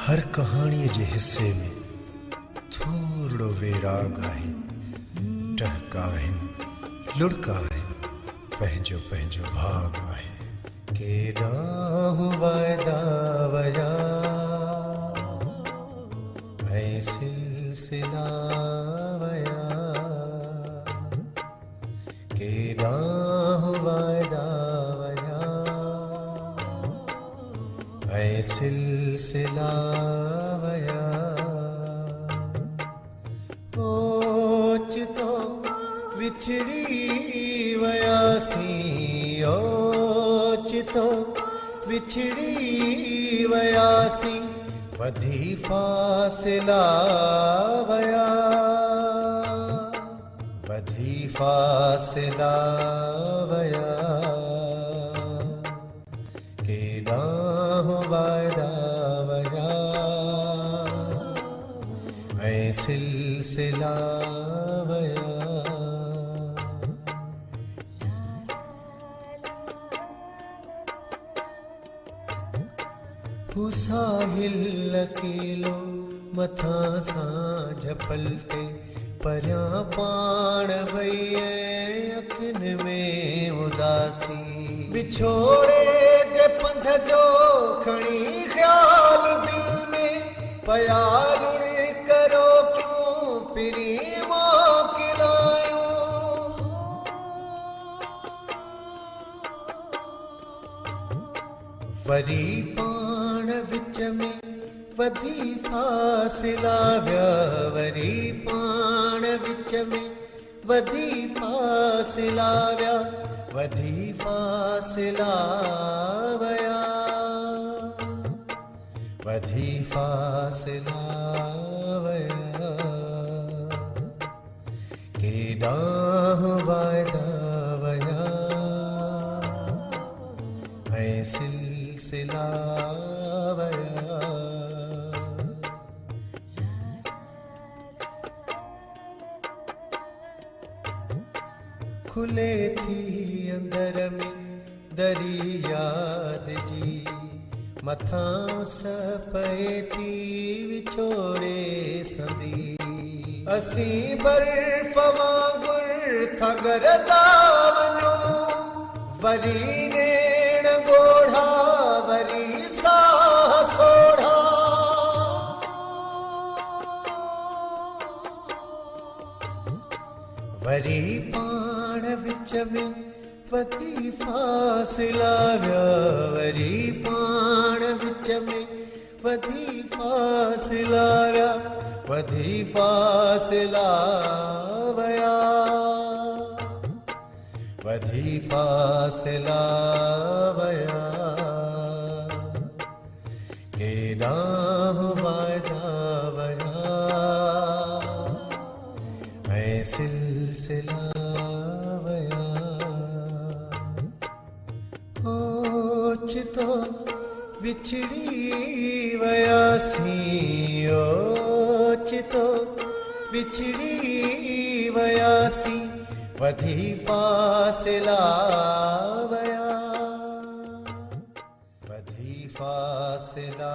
हर कहाणी जे हिस्से में थोड़ो वेराग आहे, टहका आहिनि, लुड़का आहिनि, पंहिंजो पंहिंजो भाग आहे। केॾांहुं वाइदा वया ऐं सिलसिला वया, केॾांहुं वाइदा वया ऐं सिलसिला वया। ओचितो विछड़ी वयासीं, ओचितो विछड़ी वयासीं, वधी फासिला वया, वधी फासिला वया। केॾांहुं वाइदा वया ऐं सिलसिला वया। हू साहिल अकेलो मथां सां झपलटे, परियां पाण वई अखियुनि में उदासी। विछोड़े जे पंध जो खणी ख्याल दिल में, पया रुड़ी करो क्यों पिरी मोकिलायो। वरी पाण विच में वधी फासिला विया, वरी पाण विच में वधी फासिला विया, वधी फासिला वया, वधी फासिला वया। केॾांहुं वाइदा वया ऐं सिलसिला वया। खुले थी अंदर में दरी याद जी, मथां सपए थी विछोड़े संदी। असीं बर्फ वांगुर थगरदा वञो, वरी नेण ॻोढ़ा, वरी साह सोढ़ा। वरी पाण विच में वधी फासिला विया, वरी पाण विच में वधी फासिला विया, वधी फासिला वया, वधी फासिला वया। केॾांहुं वाइदा वया ऐं सिलसिला वया। ओचितो विछड़ी वयासीं, ओचितो विछड़ी वयासीं, वधी फासिला वया, वधी फासिला